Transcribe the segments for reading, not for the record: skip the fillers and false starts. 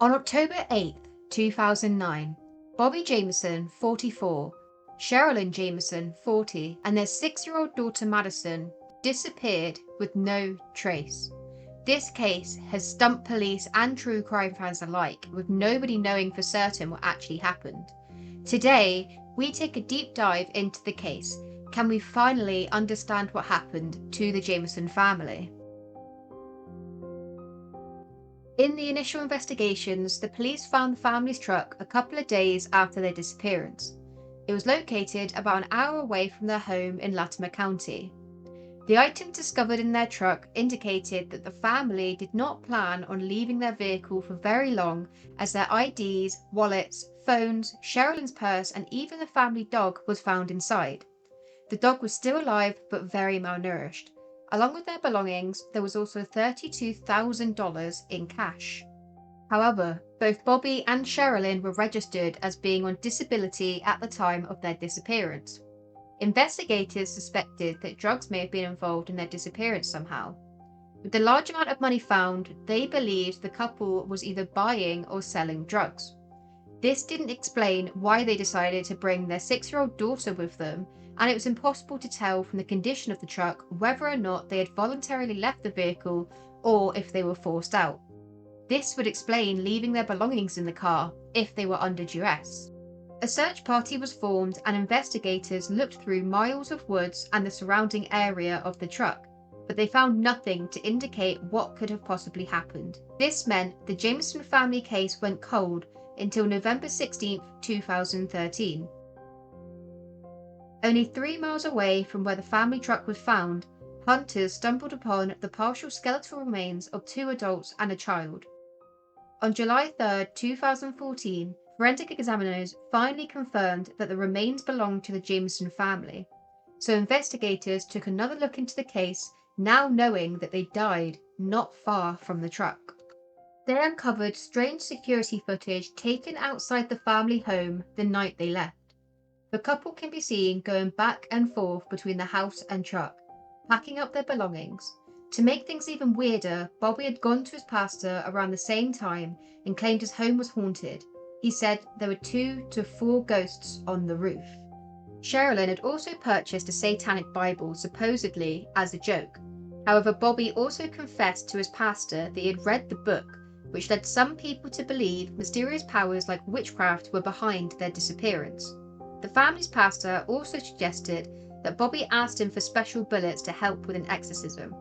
On October 8th, 2009, Bobby Jamison, 44, Sherilyn Jamison, 40, and their 6-year-old daughter Madison disappeared with no trace. This case has stumped police and true crime fans alike, with nobody knowing for certain what actually happened. Today, we take a deep dive into the case. Can we finally understand what happened to the Jamison family? In the initial investigations, the police found the family's truck a couple of days after their disappearance. It was located about an hour away from their home in Latimer County. The items discovered in their truck indicated that the family did not plan on leaving their vehicle for very long, as their IDs, wallets, phones, Sherilyn's purse, and even the family dog was found inside. The dog was still alive but very malnourished. Along with their belongings, there was also $32,000 in cash. However, both Bobby and Sherilyn were registered as being on disability at the time of their disappearance. Investigators suspected that drugs may have been involved in their disappearance somehow. With the large amount of money found, they believed the couple was either buying or selling drugs. This didn't explain why they decided to bring their 6-year-old daughter with them, and it was impossible to tell from the condition of the truck whether or not they had voluntarily left the vehicle or if they were forced out. This would explain leaving their belongings in the car if they were under duress. A search party was formed and investigators looked through miles of woods and the surrounding area of the truck, but they found nothing to indicate what could have possibly happened. This meant the Jamison family case went cold until November 16, 2013. Only 3 miles away from where the family truck was found, hunters stumbled upon the partial skeletal remains of 2 adults and a child. On July 3, 2014, forensic examiners finally confirmed that the remains belonged to the Jamison family, so investigators took another look into the case, now knowing that they died not far from the truck. They uncovered strange security footage taken outside the family home the night they left. The couple can be seen going back and forth between the house and truck, packing up their belongings. To make things even weirder, Bobby had gone to his pastor around the same time and claimed his home was haunted. He said there were 2 to 4 ghosts on the roof. Sherilyn had also purchased a satanic Bible, supposedly as a joke. However, Bobby also confessed to his pastor that he had read the book, which led some people to believe mysterious powers like witchcraft were behind their disappearance. The family's pastor also suggested that Bobby asked him for special bullets to help with an exorcism.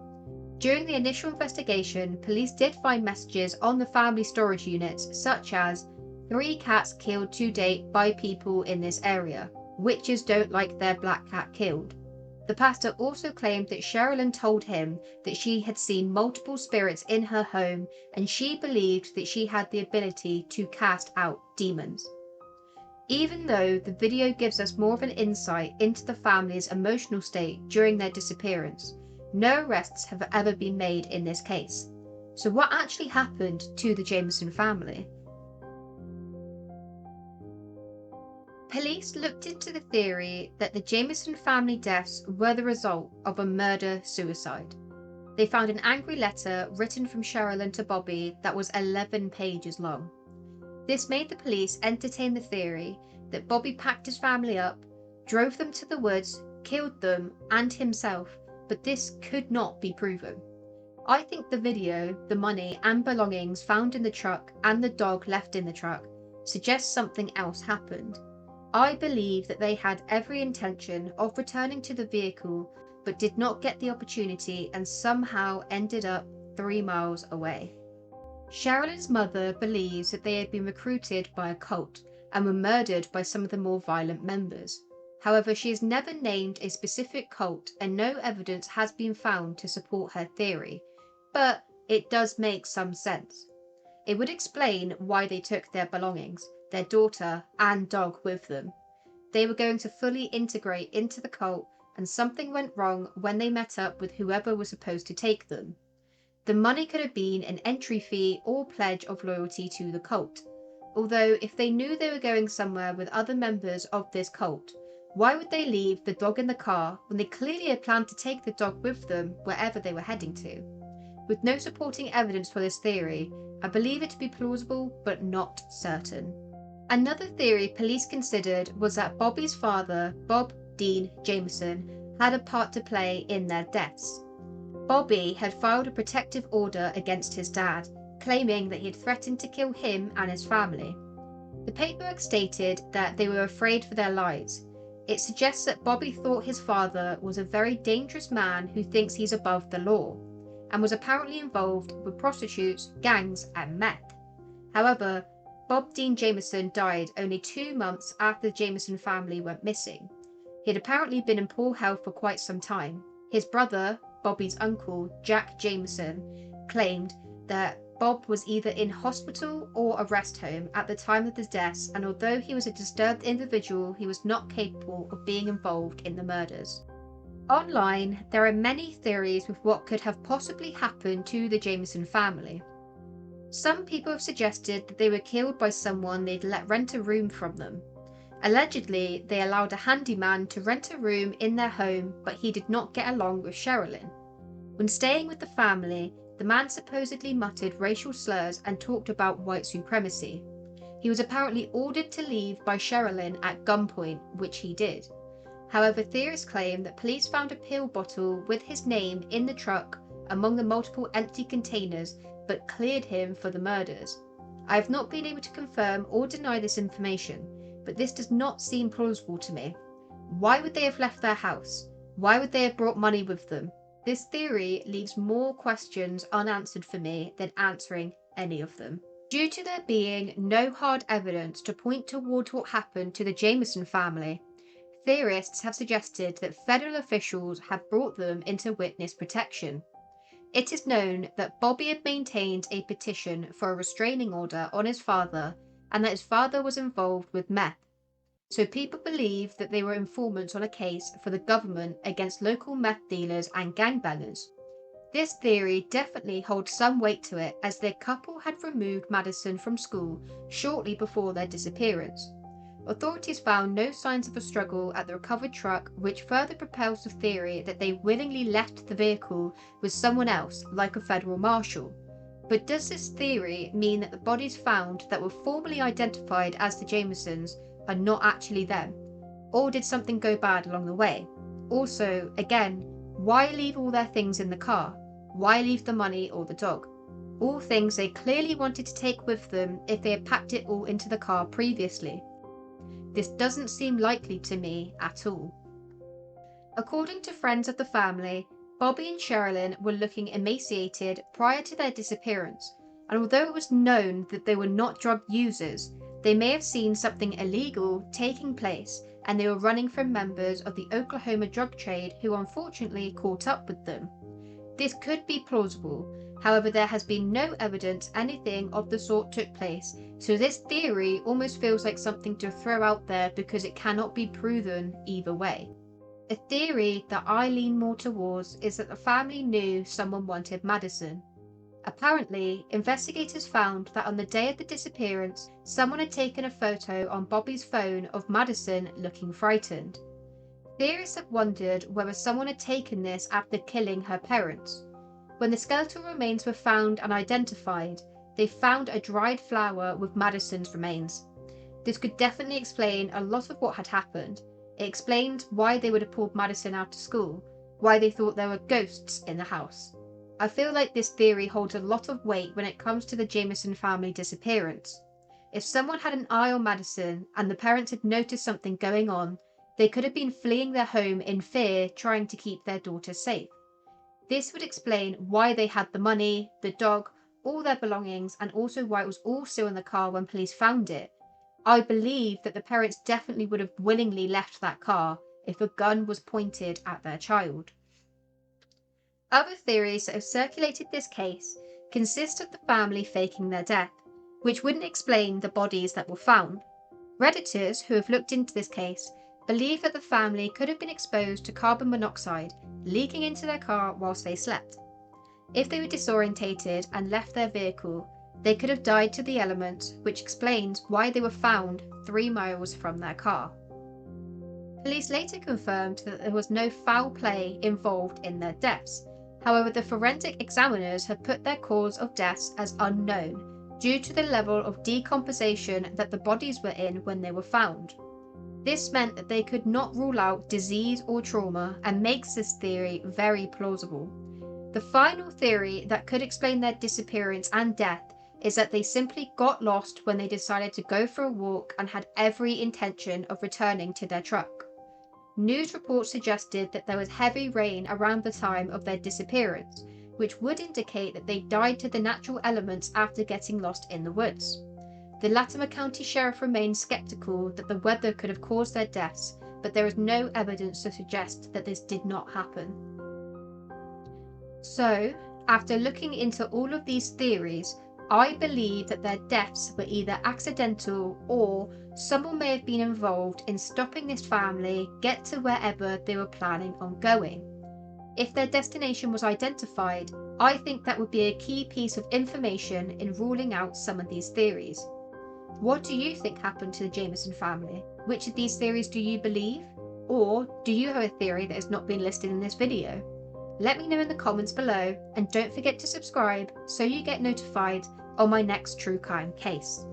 During the initial investigation, police did find messages on the family storage units, such as 3 cats killed to date by people in this area. Witches don't like their black cat killed. The pastor also claimed that Sherilyn told him that she had seen multiple spirits in her home and she believed that she had the ability to cast out demons. Even though the video gives us more of an insight into the family's emotional state during their disappearance, no arrests have ever been made in this case. So what actually happened to the Jamison family? Police looked into the theory that the Jamison family deaths were the result of a murder-suicide. They found an angry letter written from Sherilyn to Bobby that was 11 pages long. This made the police entertain the theory that Bobby packed his family up, drove them to the woods, killed them and himself, but this could not be proven. I think the video, the money and belongings found in the truck and the dog left in the truck suggests something else happened. I believe that they had every intention of returning to the vehicle but did not get the opportunity and somehow ended up 3 miles away. Sherilyn's mother believes that they had been recruited by a cult and were murdered by some of the more violent members. However, she has never named a specific cult and no evidence has been found to support her theory, but it does make some sense. It would explain why they took their belongings, their daughter and dog with them. They were going to fully integrate into the cult and something went wrong when they met up with whoever was supposed to take them. The money could have been an entry fee or pledge of loyalty to the cult. Although if they knew they were going somewhere with other members of this cult, why would they leave the dog in the car when they clearly had planned to take the dog with them wherever they were heading to? With no supporting evidence for this theory, I believe it to be plausible, but not certain. Another theory police considered was that Bobby's father, Bob Dean Jamison, had a part to play in their deaths. Bobby had filed a protective order against his dad, claiming that he had threatened to kill him and his family. The paperwork stated that they were afraid for their lives. It suggests that Bobby thought his father was a very dangerous man who thinks he's above the law, and was apparently involved with prostitutes, gangs, and meth. However, Bob Dean Jamison died only 2 months after the Jamison family went missing. He had apparently been in poor health for quite some time. His brother, Bobby's uncle, Jack Jamison, claimed that Bob was either in hospital or a rest home at the time of his deaths, and although he was a disturbed individual, he was not capable of being involved in the murders. Online, there are many theories with what could have possibly happened to the Jamison family. Some people have suggested that they were killed by someone they'd let rent a room from them. Allegedly, they allowed a handyman to rent a room in their home, but he did not get along with Sherilyn. When staying with the family, the man supposedly muttered racial slurs and talked about white supremacy. He was apparently ordered to leave by Sherilyn at gunpoint, which he did. However, theorists claim that police found a pill bottle with his name in the truck among the multiple empty containers, but cleared him for the murders. I have not been able to confirm or deny this information, but this does not seem plausible to me. Why would they have left their house? Why would they have brought money with them? This theory leaves more questions unanswered for me than answering any of them. Due to there being no hard evidence to point towards what happened to the Jamison family, theorists have suggested that federal officials have brought them into witness protection. It is known that Bobby had maintained a petition for a restraining order on his father, and that his father was involved with meth. So people believe that they were informants on a case for the government against local meth dealers and gangbangers. This theory definitely holds some weight to it, as their couple had removed Madison from school shortly before their disappearance. Authorities found no signs of a struggle at the recovered truck, which further propels the theory that they willingly left the vehicle with someone else, like a federal marshal. But does this theory mean that the bodies found that were formally identified as the Jamisons are not actually them? Or did something go bad along the way? Also, again, why leave all their things in the car? Why leave the money or the dog? All things they clearly wanted to take with them if they had packed it all into the car previously. This doesn't seem likely to me at all. According to friends of the family, Bobby and Sherilyn were looking emaciated prior to their disappearance, and although it was known that they were not drug users, they may have seen something illegal taking place, and they were running from members of the Oklahoma drug trade who unfortunately caught up with them. This could be plausible, however there has been no evidence anything of the sort took place, so this theory almost feels like something to throw out there because it cannot be proven either way. A theory that I lean more towards is that the family knew someone wanted Madison. Apparently, investigators found that on the day of the disappearance, someone had taken a photo on Bobby's phone of Madison looking frightened. Theorists have wondered whether someone had taken this after killing her parents. When the skeletal remains were found and identified, they found a dried flower with Madison's remains. This could definitely explain a lot of what had happened. It explained why they would have pulled Madison out of school, why they thought there were ghosts in the house. I feel like this theory holds a lot of weight when it comes to the Jamison family disappearance. If someone had an eye on Madison and the parents had noticed something going on, they could have been fleeing their home in fear, trying to keep their daughter safe. This would explain why they had the money, the dog, all their belongings, and also why it was all still in the car when police found it. I believe that the parents definitely would have willingly left that car if a gun was pointed at their child. Other theories that have circulated this case consist of the family faking their death, which wouldn't explain the bodies that were found. Redditors who have looked into this case believe that the family could have been exposed to carbon monoxide leaking into their car whilst they slept. If they were disorientated and left their vehicle, they could have died to the elements, which explains why they were found 3 miles from their car. Police later confirmed that there was no foul play involved in their deaths, However, the forensic examiners have put their cause of deaths as unknown due to the level of decomposition that the bodies were in when they were found. This meant that they could not rule out disease or trauma and makes this theory very plausible. The final theory that could explain their disappearance and death is that they simply got lost when they decided to go for a walk and had every intention of returning to their truck. News reports suggested that there was heavy rain around the time of their disappearance, which would indicate that they died to the natural elements after getting lost in the woods. The Latimer County Sheriff remains skeptical that the weather could have caused their deaths, but there is no evidence to suggest that this did not happen. So, after looking into all of these theories, I believe that their deaths were either accidental or someone may have been involved in stopping this family get to wherever they were planning on going. If their destination was identified, I think that would be a key piece of information in ruling out some of these theories. What do you think happened to the Jamison family? Which of these theories do you believe? Or do you have a theory that has not been listed in this video? Let me know in the comments below, and don't forget to subscribe so you get notified on my next true crime case.